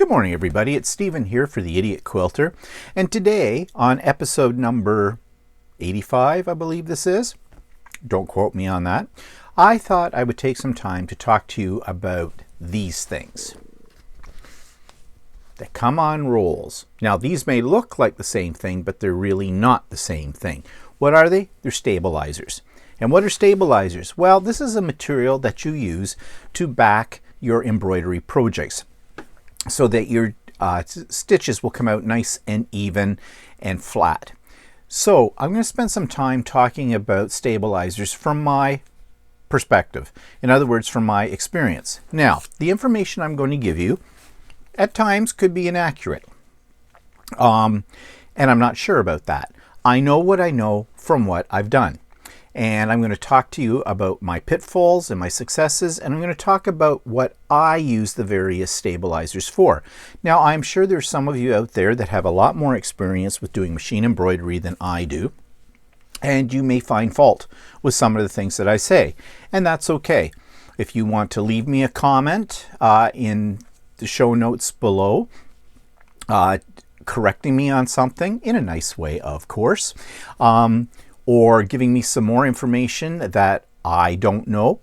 Good morning, everybody. It's Stephen here for the Idiot Quilter. And today, on episode number 85, I believe this is, don't quote me on that, I thought I would take some time to talk to you about these things that come on rolls. Now, these may look like the same thing, but they're really not the same thing. What are they? They're stabilizers. And what are stabilizers? Well, this is a material that you use to back your embroidery projects, so that your stitches will come out nice and even and flat. So I'm going to spend some time talking about stabilizers from my perspective. In other words, from my experience. Now, the information I'm going to give you at times could be inaccurate. And I'm not sure about that. I know what I know from what I've done. And I'm going to talk to you about my pitfalls and my successes, and I'm going to talk about what I use the various stabilizers for. Now, I'm sure there's some of you out there that have a lot more experience with doing machine embroidery than I do, and you may find fault with some of the things that I say, and that's okay. If you want to leave me a comment in the show notes below, correcting me on something in a nice way, of course, or giving me some more information that I don't know,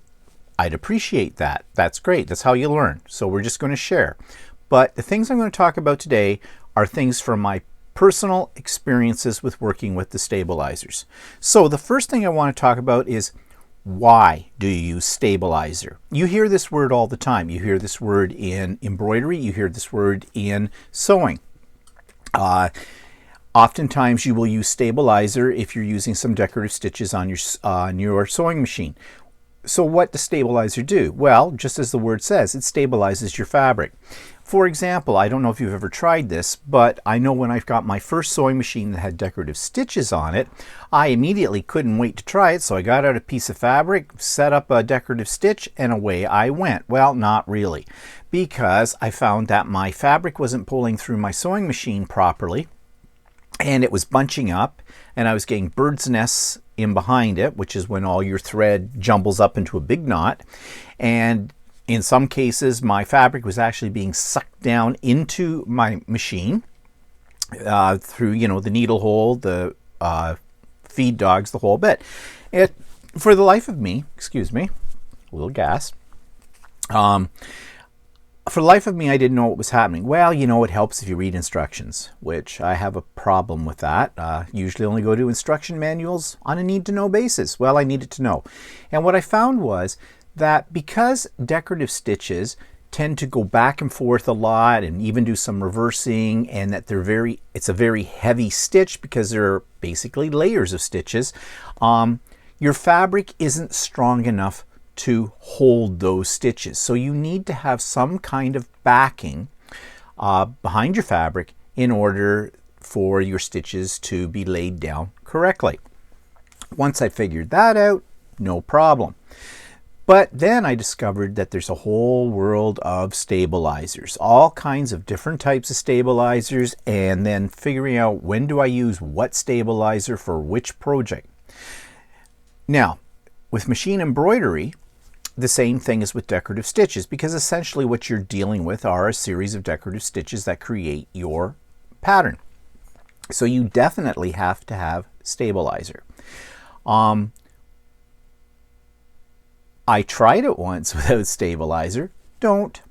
I'd appreciate that. That's great. That's how you learn. So we're just going to share. But the things I'm going to talk about today are things from my personal experiences with working with the stabilizers. So the first thing I want to talk about is, why do you use stabilizer? You hear this word all the time. You hear this word in embroidery. You hear this word in sewing. Oftentimes you will use stabilizer if you're using some decorative stitches on your sewing machine. So what does stabilizer do? Well, just as the word says, it stabilizes your fabric. For example, I don't know if you've ever tried this, but I know when I've got my first sewing machine that had decorative stitches on it, I immediately couldn't wait to try it, so I got out a piece of fabric, set up a decorative stitch, and away I went. Well, not really, because I found that my fabric wasn't pulling through my sewing machine properly, and it was bunching up, and I was getting bird's nests in behind it, which is when all your thread jumbles up into a big knot. And in some cases, my fabric was actually being sucked down into my machine through, the needle hole, the feed dogs, the whole bit. For the life of me, excuse me, a little gas. For the life of me, I didn't know what was happening. Well, it helps if you read instructions, which I have a problem with that. Usually only go to instruction manuals on a need-to-know basis. Well, I needed to know. And what I found was that because decorative stitches tend to go back and forth a lot and even do some reversing, and that it's a very heavy stitch because there are basically layers of stitches, your fabric isn't strong enough to hold those stitches. So you need to have some kind of backing behind your fabric in order for your stitches to be laid down correctly. Once I figured that out, no problem. But then I discovered that there's a whole world of stabilizers, all kinds of different types of stabilizers, and then figuring out when do I use what stabilizer for which project. Now, with machine embroidery, the same thing as with decorative stitches, because essentially what you're dealing with are a series of decorative stitches that create your pattern. So you definitely have to have stabilizer. I tried it once without stabilizer. Don't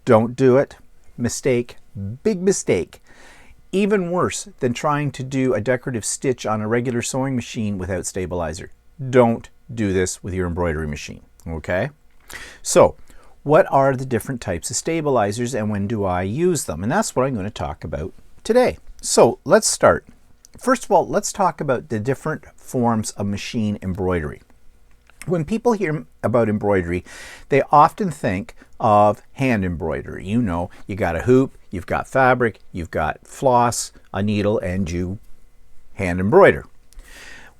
do it. Mistake. Big mistake. Even worse than trying to do a decorative stitch on a regular sewing machine without stabilizer. Don't do this with your embroidery machine. Okay? So, what are the different types of stabilizers and when do I use them? And that's what I'm going to talk about today. So, let's start. First of all, let's talk about the different forms of machine embroidery. When people hear about embroidery, they often think of hand embroidery. You got a hoop, you've got fabric, you've got floss, a needle, and you hand embroider.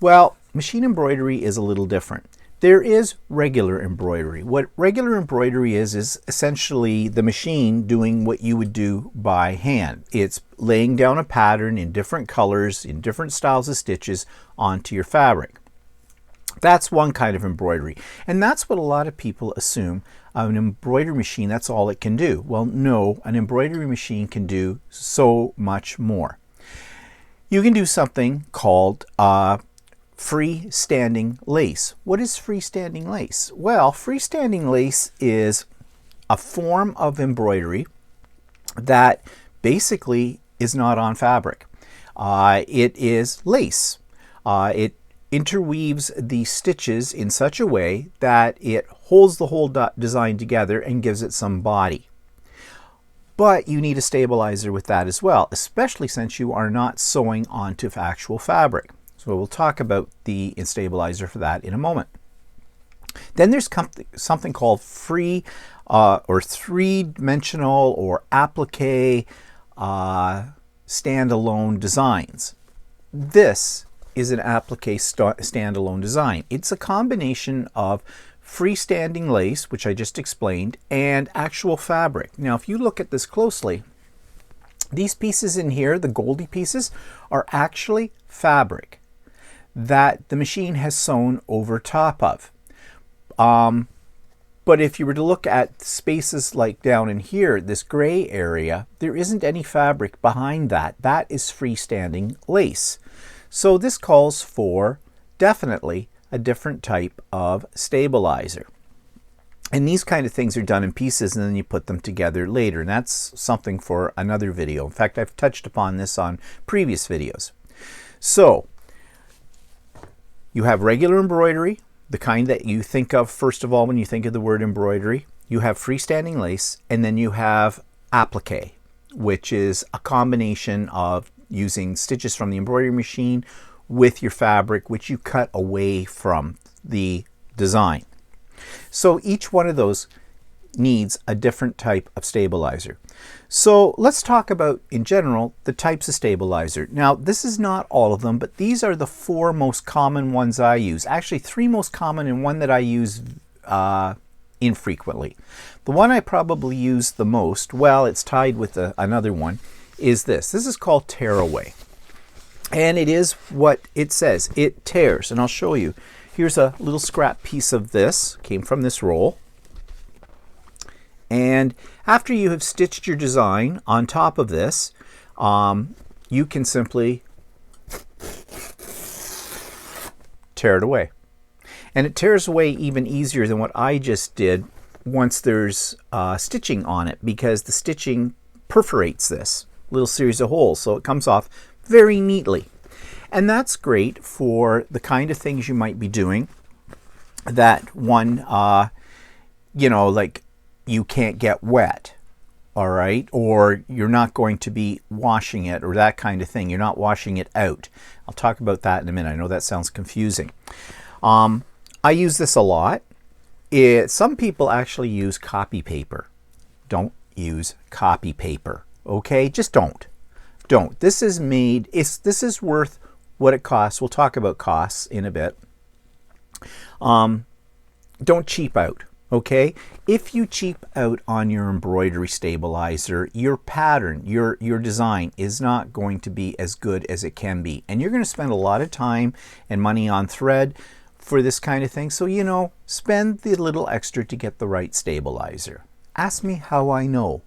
Well, machine embroidery is a little different. There is regular embroidery. What regular embroidery is essentially the machine doing what you would do by hand. It's laying down a pattern in different colors, in different styles of stitches onto your fabric. That's one kind of embroidery. And that's what a lot of people assume an embroidery machine, that's all it can do. Well, no, an embroidery machine can do so much more. You can do something called freestanding lace. What is freestanding lace? Well, freestanding lace is a form of embroidery that basically is not on fabric. It is lace. It interweaves the stitches in such a way that it holds the whole design together and gives it some body. But you need a stabilizer with that as well, especially since you are not sewing onto actual fabric. So we'll talk about the stabilizer for that in a moment. Then there's something called free or three-dimensional or applique standalone designs. This is an applique standalone design. It's a combination of freestanding lace, which I just explained, and actual fabric. Now, if you look at this closely, these pieces in here, the goldy pieces, are actually fabric that the machine has sewn over top of. But if you were to look at spaces like down in here, this gray area, there isn't any fabric behind that. That is freestanding lace. So this calls for definitely a different type of stabilizer. And these kind of things are done in pieces and then you put them together later. And that's something for another video. In fact, I've touched upon this on previous videos. So you have regular embroidery, the kind that you think of first of all when you think of the word embroidery. You have freestanding lace, and then you have applique, which is a combination of using stitches from the embroidery machine with your fabric, which you cut away from the design. So each one of those needs a different type of stabilizer. So let's talk about, in general, the types of stabilizer. Now, this is not all of them, but these are the 4 most common ones I use. Actually, 3 most common and one that I use infrequently. The one I probably use the most, well, it's tied with another one, is this. This is called tearaway. And it is what it says. It tears. And I'll show you. Here's a little scrap piece of this. Came from this roll. And after you have stitched your design on top of this, you can simply tear it away. And it tears away even easier than what I just did once there's stitching on it, because the stitching perforates this little series of holes, so it comes off very neatly. And that's great for the kind of things you might be doing that one, you know, like you can't get wet, all right? Or you're not going to be washing it or that kind of thing. You're not washing it out. I'll talk about that in a minute. I know that sounds confusing. I use this a lot. Some people actually use copy paper. Don't use copy paper, okay? Just don't. Don't. This is made, this is worth what it costs. We'll talk about costs in a bit. Don't cheap out, okay? If you cheap out on your embroidery stabilizer, your pattern, your design is not going to be as good as it can be. And you're going to spend a lot of time and money on thread for this kind of thing. So, you know, spend the little extra to get the right stabilizer. Ask me how I know.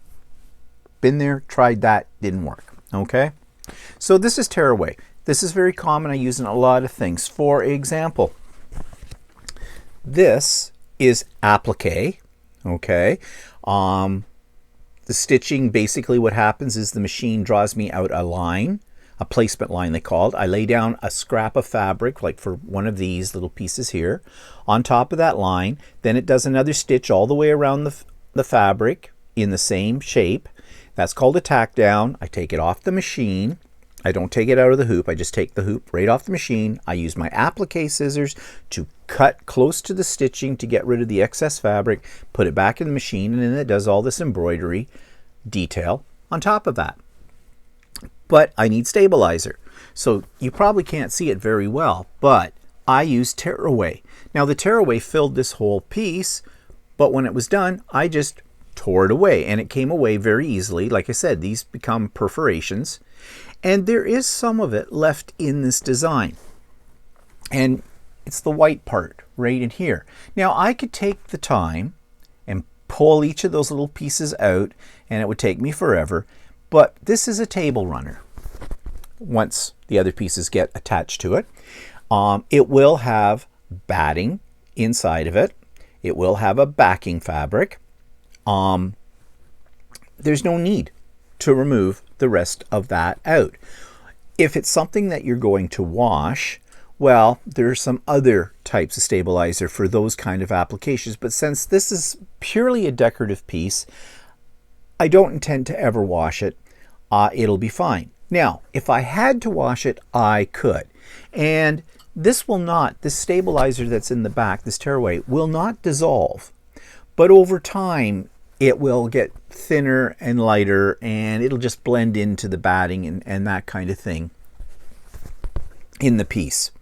Been there, tried that, didn't work, okay? So this is tearaway. This is very common. I use it in a lot of things. For example, this is applique, okay? The stitching, basically what happens is the machine draws me out a line, a placement line they call it. I lay down a scrap of fabric, like for one of these little pieces here, on top of that line. Then it does another stitch all the way around the fabric in the same shape. That's called a tack down. I take it off the machine. I don't take it out of the hoop. I just take the hoop right off the machine. I use my applique scissors to cut close to the stitching to get rid of the excess fabric, put it back in the machine, and then it does all this embroidery detail on top of that. But I need stabilizer. So you probably can't see it very well, but I use tearaway. Now the tearaway filled this whole piece, but when it was done, I just tore it away, and it came away very easily. Like I said, these become perforations. And there is some of it left in this design. And It's the white part right in here. Now I could take the time and pull each of those little pieces out, and it would take me forever, but this is a table runner. Once the other pieces get attached to it, it will have batting inside of it. It will have a backing fabric. There's no need to remove the rest of that out. If it's something that you're going to wash, well, there's some other types of stabilizer for those kind of applications. But since this is purely a decorative piece, I don't intend to ever wash it. It'll be fine. Now, if I had to wash it, I could. And this stabilizer that's in the back, this tearaway, will not dissolve. But over time, it will get thinner and lighter, and it'll just blend into the batting and that kind of thing in the piece.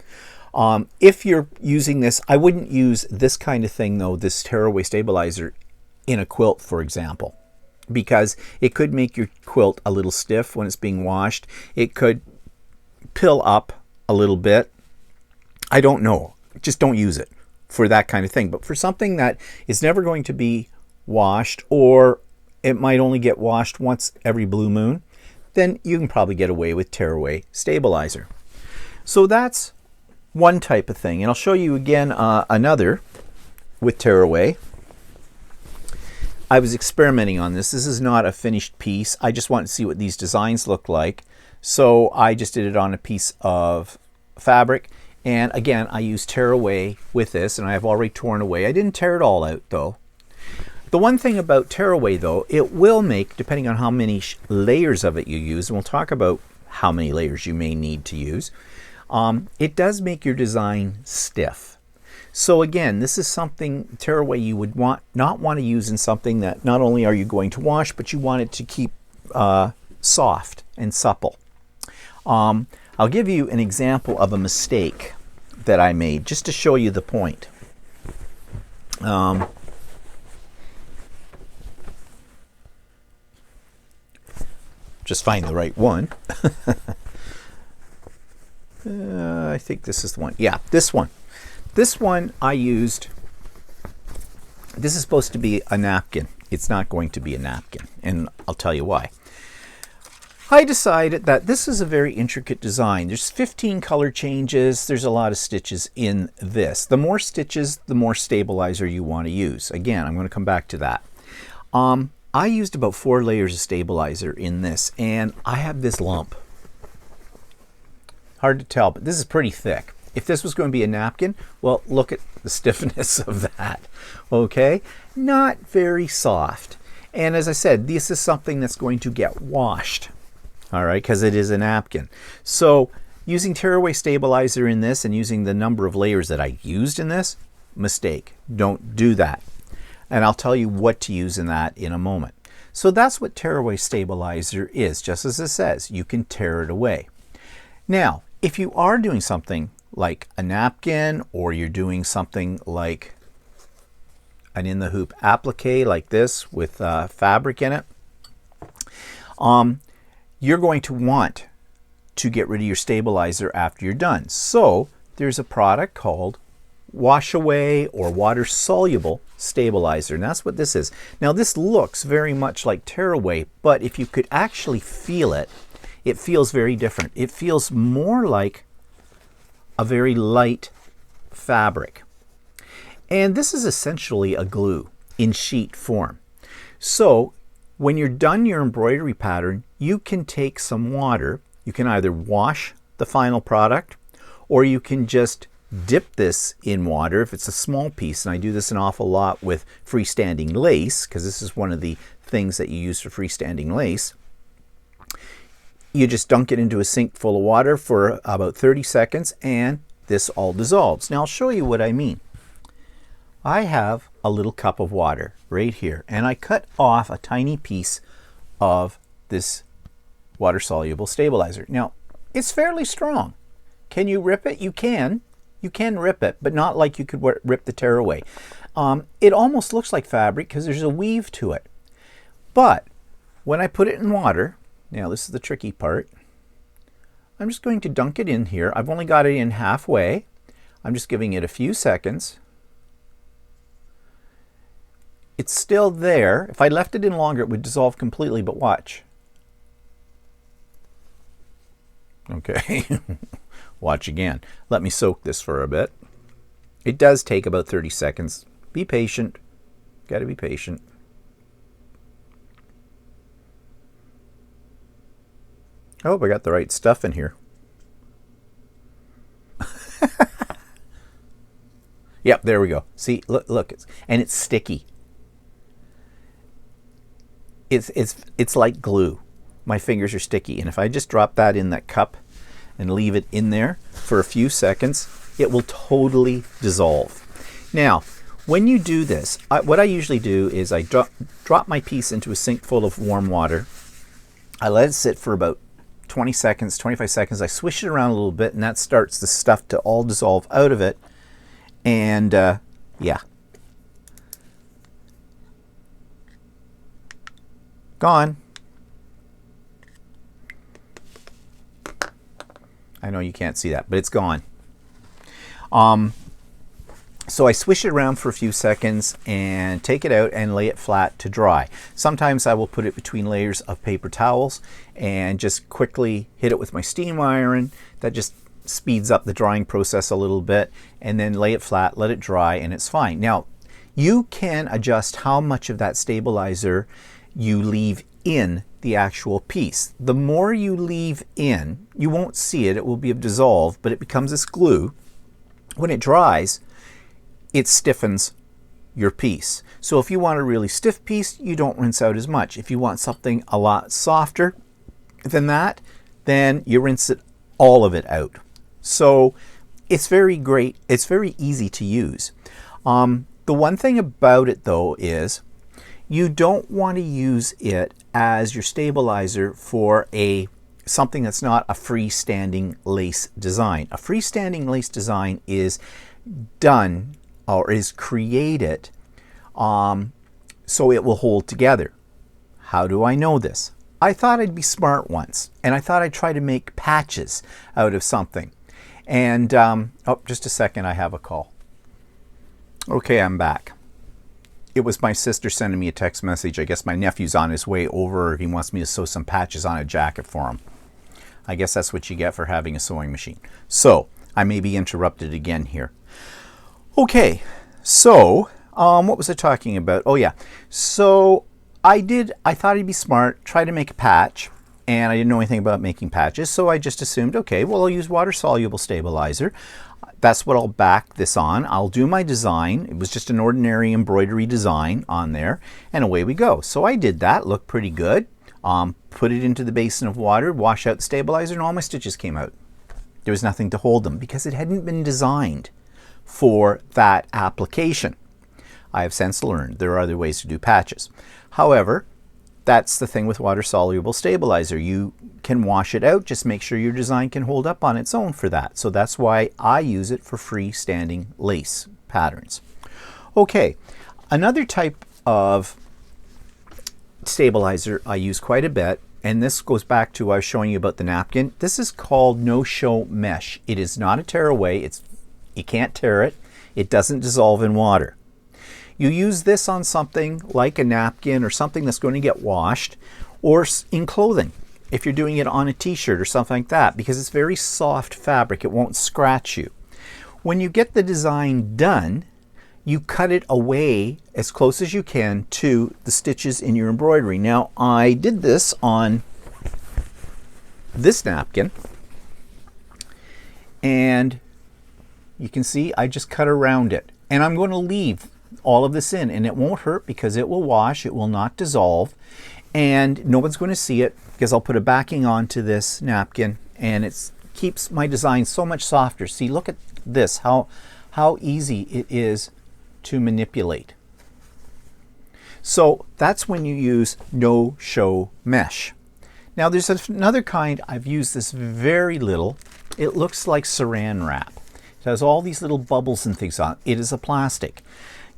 If you're using this, I wouldn't use this kind of thing though, this tearaway stabilizer, in a quilt, for example, because it could make your quilt a little stiff when it's being washed. It could pill up a little bit. I don't know. Just don't use it for that kind of thing. But for something that is never going to be washed, or it might only get washed once every blue moon, then you can probably get away with tearaway stabilizer. So that's one type of thing. And I'll show you again another with tearaway. I was experimenting on this. This is not a finished piece. I just wanted to see what these designs look like. So I just did it on a piece of fabric. And again, I used tearaway with this, and I have already torn away. I didn't tear it all out though. The one thing about tearaway though, it will make, depending on how many layers of it you use, and we'll talk about how many layers you may need to use, it does make your design stiff. So again, this is something, tearaway, you would not want to use in something that not only are you going to wash, but you want it to keep soft and supple. I'll give you an example of a mistake that I made just to show you the point. Just find the right one. I think this is the one. Yeah, this one. This one I used, this is supposed to be a napkin. It's not going to be a napkin, and I'll tell you why. I decided that this is a very intricate design. There's 15 color changes. There's a lot of stitches in this. The more stitches, the more stabilizer you want to use. Again, I'm going to come back to that. I used about 4 layers of stabilizer in this, and I have this lump. Hard to tell, but this is pretty thick. If this was going to be a napkin, well, look at the stiffness of that. Okay? Not very soft. And as I said, this is something that's going to get washed. All right, because it is a napkin. So using tearaway stabilizer in this and using the number of layers that I used in this, mistake. Don't do that. And I'll tell you what to use in that in a moment. So that's what tearaway stabilizer is. Just as it says, you can tear it away. Now, if you are doing something like a napkin, or you're doing something like an in the hoop applique like this with fabric in it, you're going to want to get rid of your stabilizer after you're done. So there's a product called wash away or water soluble stabilizer, and that's what this is. Now this looks very much like tearaway, but if you could actually feel it, it feels very different. It feels more like a very light fabric. And this is essentially a glue in sheet form. So when you're done your embroidery pattern, you can take some water. You can either wash the final product, or you can just dip this in water if it's a small piece. And I do this an awful lot with freestanding lace, because this is one of the things that you use for freestanding lace. You just dunk it into a sink full of water for about 30 seconds and this all dissolves. Now I'll show you what I mean. I have a little cup of water right here, and I cut off a tiny piece of this water-soluble stabilizer. Now, it's fairly strong. Can you rip it? You can. You can rip it, but not like you could rip the tearaway. It almost looks like fabric because there's a weave to it. But when I put it in water, now this is the tricky part, I'm just going to dunk it in here. I've only got it in halfway. I'm just giving it a few seconds. It's still there. If I left it in longer, it would dissolve completely, but watch. Okay, watch again. Let me soak this for a bit. It does take about 30 seconds. Be patient. Got to be patient. I hope I got the right stuff in here. Yep, there we go. See, look, and it's sticky. It's like glue. My fingers are sticky, and if I just drop that in that cup and leave it in there for a few seconds, it will totally dissolve. Now, when you do this, what I usually do is I drop my piece into a sink full of warm water. I let it sit for about 20 seconds, 25 seconds. I swish it around a little bit, and that starts the stuff to all dissolve out of it. And yeah, gone. I know you can't see that, but it's gone. So I swish it around for a few seconds and take it out and lay it flat to dry. Sometimes I will put it between layers of paper towels and just quickly hit it with my steam iron. That just speeds up the drying process a little bit, and then lay it flat, let it dry, and it's fine. Now, you can adjust how much of that stabilizer you leave in the actual piece. The more you leave in, you won't see it, it will be dissolved, but it becomes this glue. When it dries, it stiffens your piece. So if you want a really stiff piece, you don't rinse out as much. If you want something a lot softer than that, then you rinse it, all of it out. So it's very great. It's very easy to use. The one thing about it though is you don't want to use it as your stabilizer for something that's not a freestanding lace design. A freestanding lace design is done or is created so it will hold together. How do I know this? I thought I'd be smart once, and I thought I'd try to make patches out of something. And, oh, just a second, I have a call. Okay, I'm back. It was my sister sending me a text message. I guess my nephew's on his way over. He wants me to sew some patches on a jacket for him. I guess that's what you get for having a sewing machine. So, I may be interrupted again here. Okay, so, what was I talking about? Oh yeah, so I thought I'd be smart, try to make a patch, and I didn't know anything about making patches, so I just assumed, okay, well, I'll use water-soluble stabilizer. That's what I'll back this on. I'll do my design. It was just an ordinary embroidery design on there, and away we go. So I did that, looked pretty good. Put it into the basin of water, wash out the stabilizer, and all my stitches came out. There was nothing to hold them because it hadn't been designed for that application. I have since learned there are other ways to do patches. However, that's the thing with water-soluble stabilizer. You can wash it out, just make sure your design can hold up on its own for that. So that's why I use it for freestanding lace patterns. Okay, another type of stabilizer I use quite a bit, and this goes back to what I was showing you about the napkin. This is called no-show mesh. It is not a tearaway. You can't tear it. It doesn't dissolve in water. You use this on something like a napkin or something that's going to get washed, or in clothing if you're doing it on a t-shirt or something like that, because it's very soft fabric. It won't scratch you. When you get the design done, you cut it away as close as you can to the stitches in your embroidery. Now, I did this on this napkin, and you can see I just cut around it, and I'm going to leave all of this in, and it won't hurt because it will wash, it will not dissolve, and no one's going to see it because I'll put a backing onto this napkin, and it keeps my design so much softer. See, look at this, how easy it is to manipulate. So that's when you use no-show mesh. Now there's another kind, I've used this very little. It looks like saran wrap. It has all these little bubbles and things on it. It is a plastic.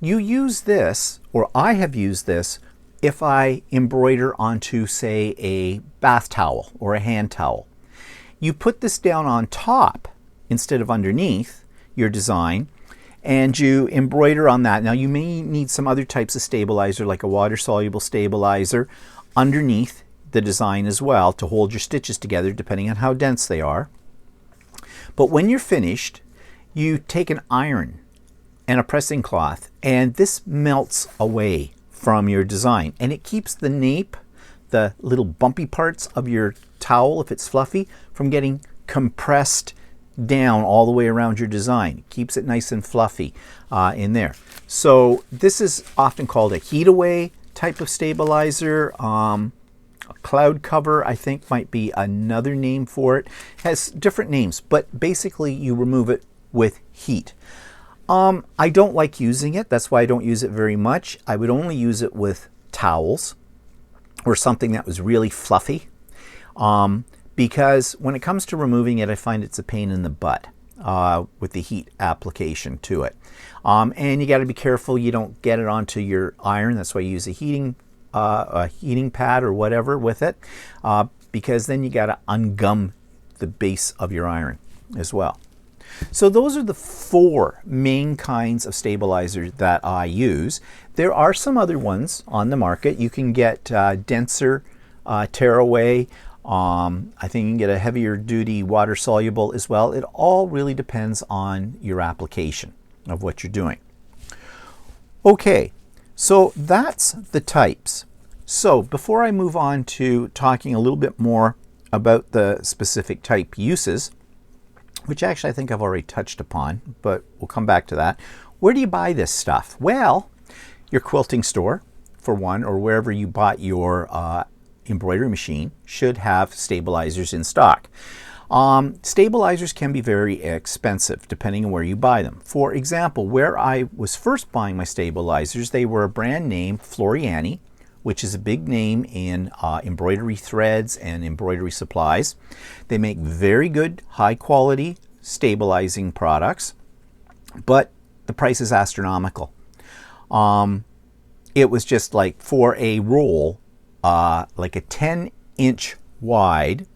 You use this, or I have used this, if I embroider onto, say, a bath towel or a hand towel. You put this down on top instead of underneath. your design and you embroider on that. Now you may need some other types of stabilizer, like a water-soluble stabilizer underneath the design as well to hold your stitches together depending on how dense they are. But when you're finished, you take an iron and a pressing cloth, and this melts away from your design, and it keeps the nape, the little bumpy parts of your towel, if it's fluffy, from getting compressed down all the way around your design. It keeps it nice and fluffy in there. So this is often called a heat away type of stabilizer. A cloud cover, I think, might be another name for it. It has different names, but basically you remove it with heat. I don't like using it. That's why I don't use it very much. I would only use it with towels or something that was really fluffy. Because when it comes to removing it, I find it's a pain in the butt with the heat application to it. And you got to be careful you don't get it onto your iron. That's why you use a heating pad or whatever with it, because then you got to ungum the base of your iron as well. So those are the 4 main kinds of stabilizers that I use. There are some other ones on the market. You can get denser tearaway. I think you can get a heavier duty water soluble as well. It all really depends on your application of what you're doing. Okay, so that's the types. So before I move on to talking a little bit more about the specific type uses, which actually I think I've already touched upon, but we'll come back to that. Where do you buy this stuff? Well, your quilting store, for one, or wherever you bought your embroidery machine should have stabilizers in stock. Stabilizers can be very expensive depending on where you buy them. For example, where I was first buying my stabilizers, they were a brand name, Floriani, which is a big name in embroidery threads and embroidery supplies. They make very good, high quality stabilizing products, but the price is astronomical. It was just like for a roll, like a 10-inch wide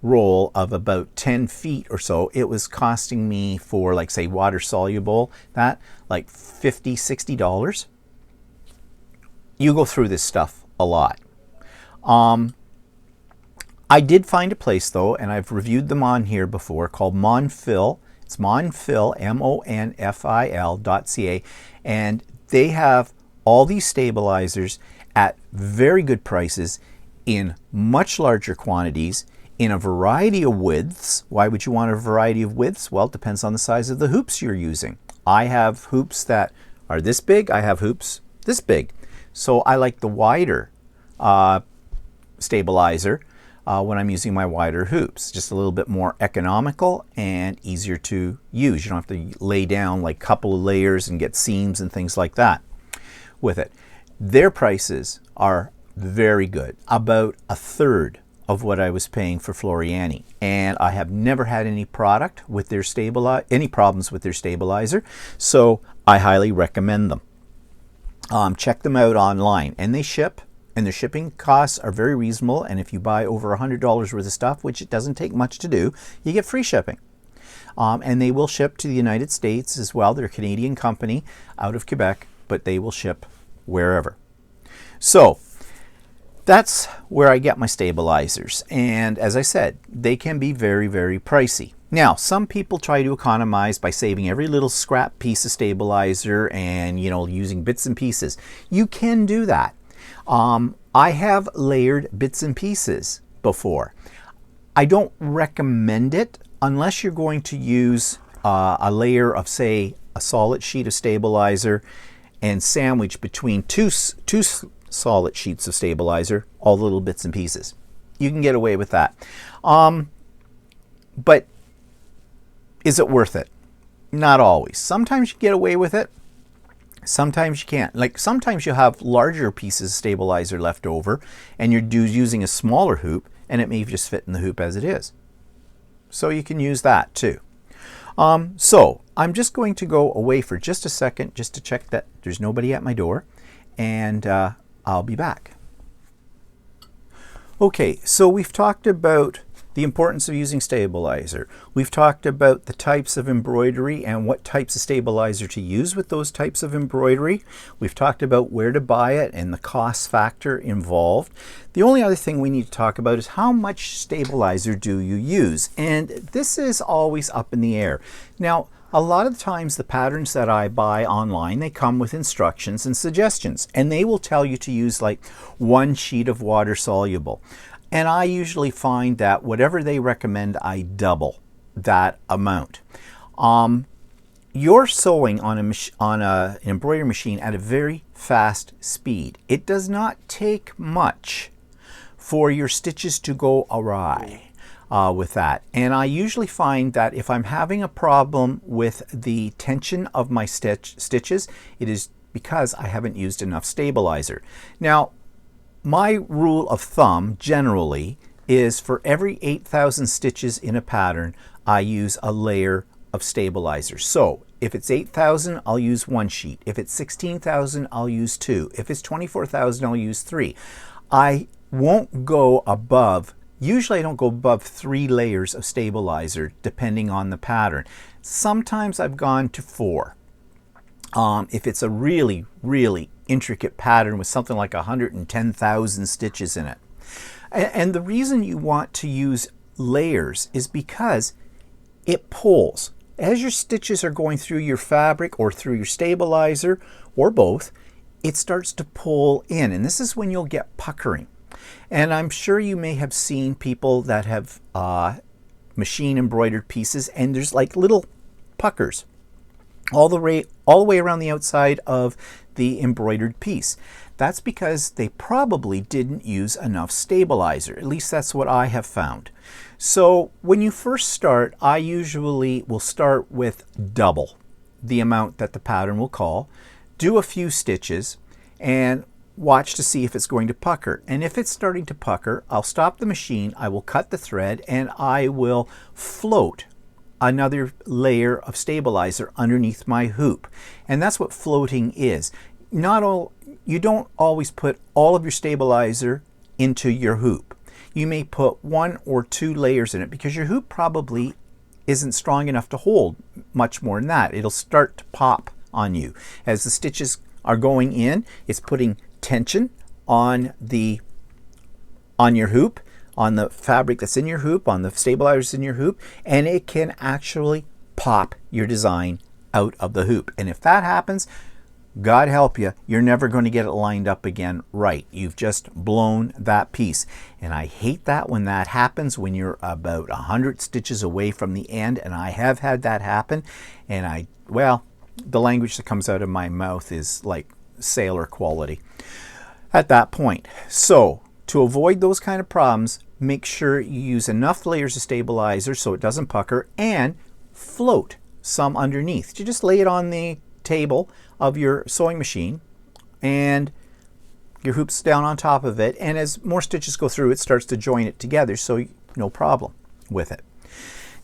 roll of about 10 feet or so, it was costing me for, like, say, water soluble, that like $50, $60. You go through this stuff a lot. I did find a place though, and I've reviewed them on here before, called Monfil. It's Monfil, MONFIL.ca, and they have all these stabilizers at very good prices in much larger quantities in a variety of widths. Why would you want a variety of widths? Well, it depends on the size of the hoops you're using. I have hoops that are this big. I have hoops this big. So I like the wider stabilizer when I'm using my wider hoops. Just a little bit more economical and easier to use. You don't have to lay down like a couple of layers and get seams and things like that with it. Their prices are very good, about a third of what I was paying for Floriani, and I have never had any problems with their stabilizer, so I highly recommend them. Check them out online, and they ship, and their shipping costs are very reasonable, and if you buy over $100 worth of stuff, which it doesn't take much to do, you get free shipping. And they will ship to the United States as well. They're a Canadian company out of Quebec, but they will ship wherever. So that's where I get my stabilizers, and as I said, they can be very, very pricey. Now, some people try to economize by saving every little scrap piece of stabilizer and, you know, using bits and pieces. You can do that. I have layered bits and pieces before. I don't recommend it unless you're going to use a layer of, say, a solid sheet of stabilizer and sandwich between two solid sheets of stabilizer, all the little bits and pieces. You can get away with that. But is it worth it? Not always. Sometimes you get away with it. Sometimes you can't. Like sometimes you have larger pieces of stabilizer left over and you're using a smaller hoop and it may just fit in the hoop as it is. So you can use that too. So I'm just going to go away for just a second just to check that there's nobody at my door, and I'll be back. Okay, so we've talked about The importance of using stabilizer. We've talked about the types of embroidery and what types of stabilizer to use with those types of embroidery. We've talked about where to buy it and the cost factor involved. The only other thing we need to talk about is how much stabilizer do you use? And this is always up in the air. Now, a lot of the times the patterns that I buy online, they come with instructions and suggestions, and they will tell you to use like 1 sheet of water-soluble. And I usually find that whatever they recommend, I double that amount. You're sewing on an embroidery machine at a very fast speed. It does not take much for your stitches to go awry with that. And I usually find that if I'm having a problem with the tension of my stitches, it is because I haven't used enough stabilizer. Now, my rule of thumb generally is for every 8,000 stitches in a pattern, I use a layer of stabilizer. So if it's 8,000, I'll use 1 sheet. If it's 16,000, I'll use 2. If it's 24,000, I'll use 3. I won't go above, usually I don't go above 3 layers of stabilizer depending on the pattern. Sometimes I've gone to 4. If it's a really, really intricate pattern with something like 110,000 stitches in it. And the reason you want to use layers is because it pulls. As your stitches are going through your fabric or through your stabilizer or both, it starts to pull in, and this is when you'll get puckering. And I'm sure you may have seen people that have machine embroidered pieces, and there's like little puckers all the way around the outside of the embroidered piece. That's because they probably didn't use enough stabilizer. At least that's what I have found. So when you first start, I usually will start with double the amount that the pattern will call, do a few stitches, and watch to see if it's going to pucker. And if it's starting to pucker, I'll stop the machine, I will cut the thread, and I will float another layer of stabilizer underneath my hoop. And that's what floating is. You don't always put all of your stabilizer into your hoop. You may put 1 or 2 layers in it because your hoop probably isn't strong enough to hold much more than that. It'll start to pop on you. As the stitches are going in, it's putting tension on your hoop, on the fabric that's in your hoop, on the stabilizers in your hoop, and it can actually pop your design out of the hoop. And if that happens, God help you, you're never going to get it lined up again right. You've just blown that piece. And I hate that when that happens, when you're about 100 stitches away from the end, and I have had that happen. And well, the language that comes out of my mouth is like sailor quality at that point. So to avoid those kind of problems, make sure you use enough layers of stabilizer so it doesn't pucker, and float some underneath. You just lay it on the table of your sewing machine and your hoop's down on top of it, and as more stitches go through, it starts to join it together, so no problem with it.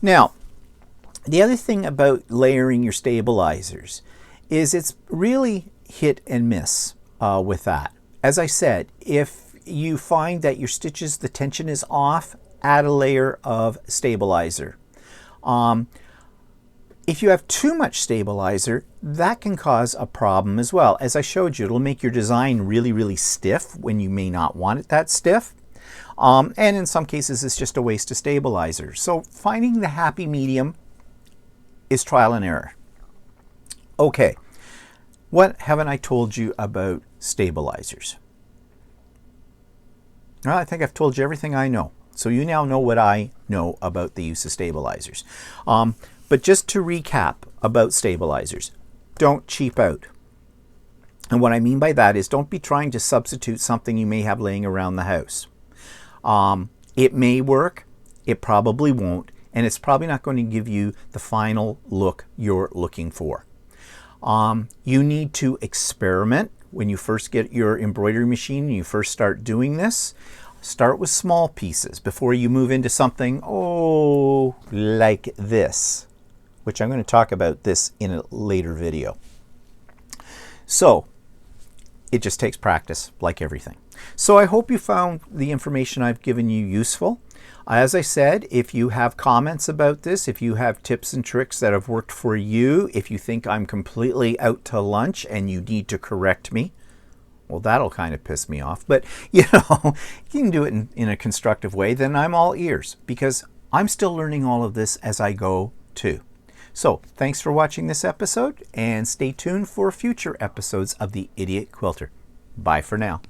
Now, the other thing about layering your stabilizers is it's really hit and miss with that. As I said, if you find that your stitches, the tension is off, add a layer of stabilizer. If you have too much stabilizer, that can cause a problem as well. As I showed you, it'll make your design really, really stiff when you may not want it that stiff. And in some cases, it's just a waste of stabilizer. So finding the happy medium is trial and error. Okay, what haven't I told you about stabilizers? Well, I think I've told you everything I know. So you now know what I know about the use of stabilizers. But just to recap about stabilizers, don't cheap out. And what I mean by that is don't be trying to substitute something you may have laying around the house. It may work, it probably won't, and it's probably not going to give you the final look you're looking for. You need to experiment when you first get your embroidery machine and you first start doing this. Start with small pieces before you move into something, like this, which I'm going to talk about this in a later video. So it just takes practice, like everything. So I hope you found the information I've given you useful. As I said, if you have comments about this, if you have tips and tricks that have worked for you, if you think I'm completely out to lunch and you need to correct me, well, that'll kind of piss me off. But, you know, you can do it in a constructive way, then I'm all ears, because I'm still learning all of this as I go too. So, thanks for watching this episode, and stay tuned for future episodes of The Idiot Quilter. Bye for now.